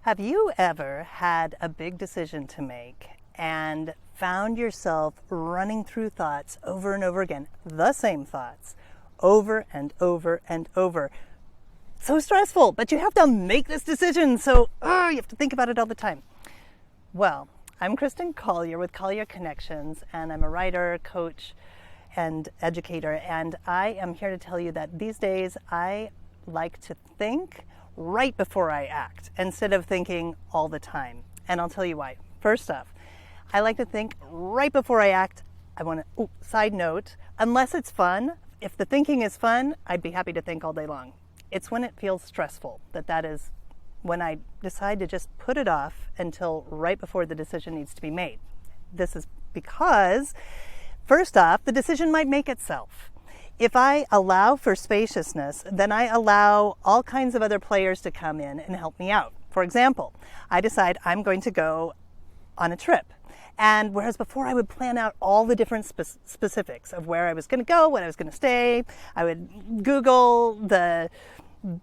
Have you ever had a big decision to make and found yourself running through thoughts over and over again, the same thoughts, over and over and over? So stressful, but you have to make this decision, so you have to think about it all the time. Well, I'm Kristin Collier with Collier Connections, and I'm a writer, coach, and educator, and I am here to tell you that these days I like to think right before I act instead of thinking all the time. And I'll tell you why. First off, I like to think right before I act. I want to, side note, unless it's fun, if the thinking is fun, I'd be happy to think all day long. It's when it feels stressful that is when I decide to just put it off until right before the decision needs to be made. This is because, first off, the decision might make itself. If I allow for spaciousness, then I allow all kinds of other players to come in and help me out. For example, I decide I'm going to go on a trip. And whereas before I would plan out all the different specifics of where I was going to go, when I was going to stay, I would Google the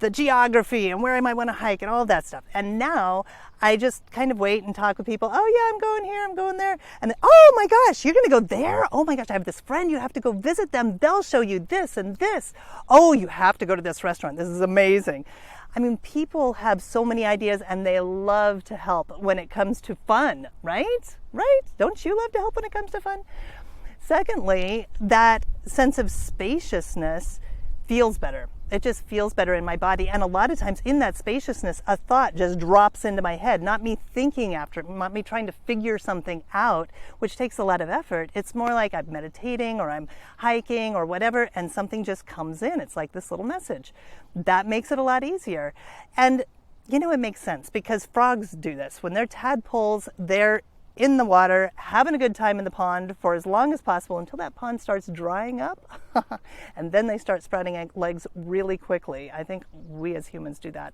geography and where I might want to hike and all of that stuff. And now I just kind of wait and talk with people. Oh yeah, I'm going here, I'm going there. And then, oh my gosh, you're going to go there? Oh my gosh, I have this friend. You have to go visit them. They'll show you this and this. Oh, you have to go to this restaurant. This is amazing. I mean, people have so many ideas and they love to help when it comes to fun, right? Right? Don't you love to help when it comes to fun? Secondly, that sense of spaciousness feels better. It just feels better in my body. And a lot of times in that spaciousness, a thought just drops into my head, not me thinking after it, not me trying to figure something out, which takes a lot of effort. It's more like I'm meditating or I'm hiking or whatever, and something just comes in. It's like this little message. That makes it a lot easier. And you know, it makes sense because frogs do this. When they're tadpoles, they're in the water, having a good time in the pond for as long as possible until that pond starts drying up. And then they start sprouting legs really quickly. I think we as humans do that.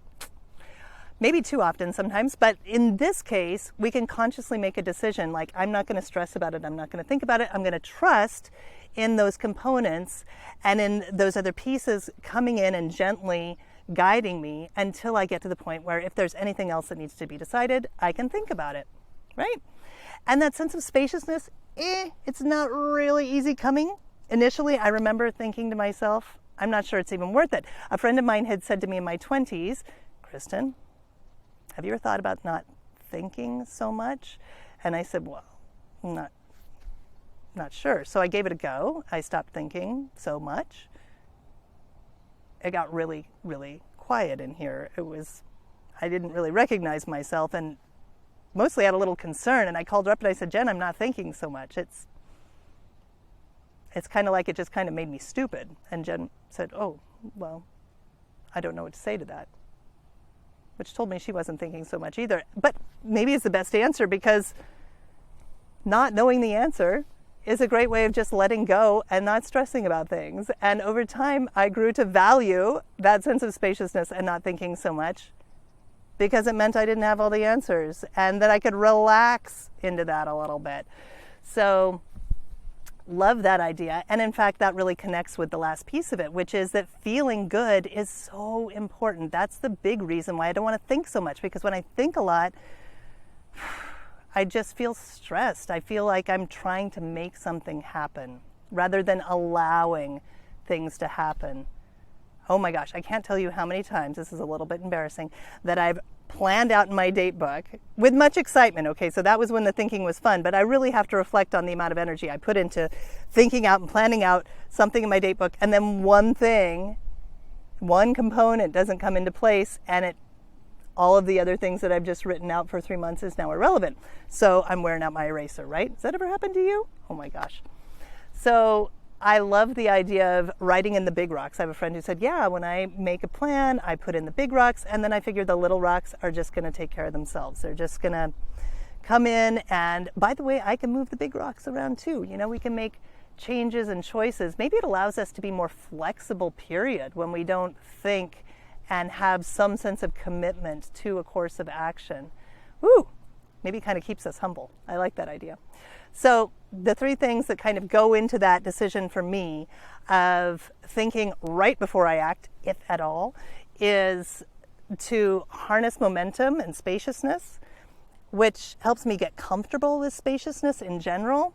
Maybe too often sometimes, but in this case, we can consciously make a decision like, I'm not going to stress about it. I'm not going to think about it. I'm going to trust in those components and in those other pieces coming in and gently guiding me until I get to the point where if there's anything else that needs to be decided, I can think about it, right? And that sense of spaciousness, it's not really easy coming. Initially, I remember thinking to myself, I'm not sure it's even worth it. A friend of mine had said to me in my 20s, Kristin, have you ever thought about not thinking so much? And I said, well, not sure. So I gave it a go. I stopped thinking so much. It got really, really quiet in here. I didn't really recognize myself and mostly had a little concern, and I called her up and I said, Jen, I'm not thinking so much. It's kind of like it just kind of made me stupid. And Jen said, oh, well, I don't know what to say to that, which told me she wasn't thinking so much either. But maybe it's the best answer because not knowing the answer is a great way of just letting go and not stressing about things. And over time, I grew to value that sense of spaciousness and not thinking so much, because it meant I didn't have all the answers and that I could relax into that a little bit. So love that idea. And in fact, that really connects with the last piece of it, which is that feeling good is so important. That's the big reason why I don't want to think so much, because when I think a lot, I just feel stressed. I feel like I'm trying to make something happen rather than allowing things to happen. Oh my gosh, I can't tell you how many times, this is a little bit embarrassing, that I've planned out in my date book with much excitement. Okay, so that was when the thinking was fun, but I really have to reflect on the amount of energy I put into thinking out and planning out something in my date book, and then one component doesn't come into place, and all of the other things that I've just written out for 3 months is now irrelevant. So I'm wearing out my eraser, right? Has that ever happened to you? Oh my gosh. So I love the idea of writing in the big rocks. I have a friend who said, yeah, when I make a plan, I put in the big rocks, and then I figure the little rocks are just going to take care of themselves. They're just going to come in. And by the way, I can move the big rocks around too. You know, we can make changes and choices. Maybe it allows us to be more flexible, period, when we don't think and have some sense of commitment to a course of action. Woo! Maybe it kind of keeps us humble. I like that idea. So the three things that kind of go into that decision for me of thinking right before I act, if at all, is to harness momentum and spaciousness, which helps me get comfortable with spaciousness in general,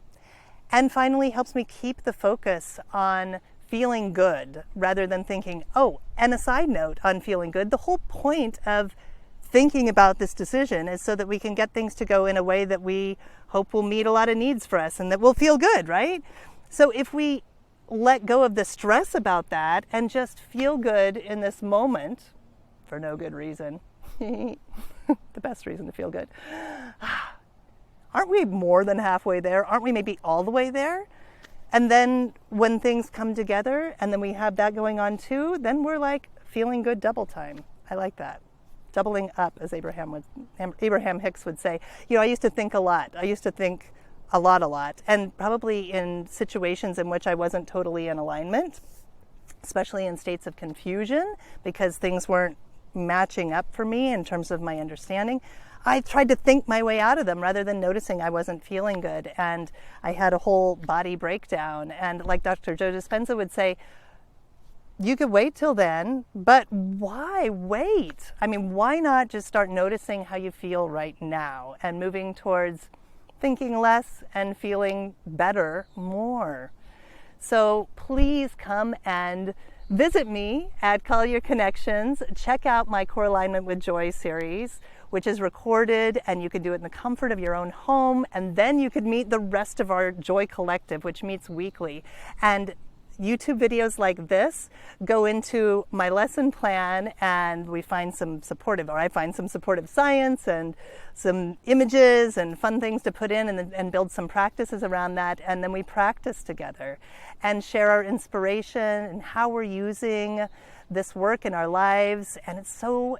and finally helps me keep the focus on feeling good rather than thinking, oh, and a side note on feeling good, the whole point of thinking about this decision is so that we can get things to go in a way that we hope will meet a lot of needs for us and that we'll feel good, right? So if we let go of the stress about that and just feel good in this moment for no good reason, the best reason to feel good, aren't we more than halfway there? Aren't we maybe all the way there? And then when things come together and then we have that going on too, then we're like feeling good double time. I like that. Doubling up, as Abraham Hicks would say. I used to think a lot. I used to think a lot, and probably in situations in which I wasn't totally in alignment, especially in states of confusion because things weren't matching up for me in terms of my understanding. I tried to think my way out of them rather than noticing I wasn't feeling good, and I had a whole body breakdown. And like Dr. Joe Dispenza would say, you could wait till then, but why wait? I mean, why not just start noticing how you feel right now and moving towards thinking less and feeling better more? So please come and visit me at Collier Connections. Check out my Core Alignment with Joy series, which is recorded, and you can do it in the comfort of your own home. And then you could meet the rest of our Joy Collective, which meets weekly. And YouTube videos like this go into my lesson plan, and we find some supportive, or I find some supportive science and some images and fun things to put in and build some practices around that. And then we practice together and share our inspiration and how we're using this work in our lives. And it's so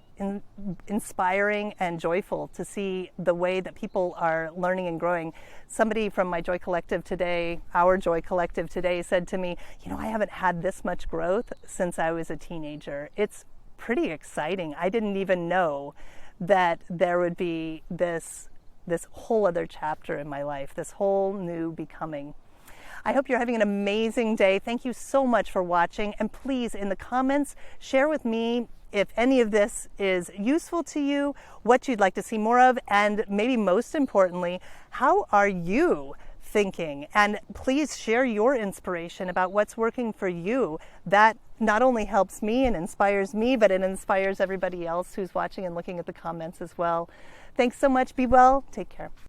inspiring and joyful to see the way that people are learning and growing. Somebody from my Joy Collective today, our Joy Collective today, said to me, I haven't had this much growth since I was a teenager. It's pretty exciting. I didn't even know that there would be this whole other chapter in my life, this whole new becoming. I hope you're having an amazing day. Thank you so much for watching. And please, in the comments, share with me if any of this is useful to you, what you'd like to see more of, and maybe most importantly, how are you thinking? And please share your inspiration about what's working for you. That not only helps me and inspires me, but it inspires everybody else who's watching and looking at the comments as well. Thanks so much. Be well. Take care.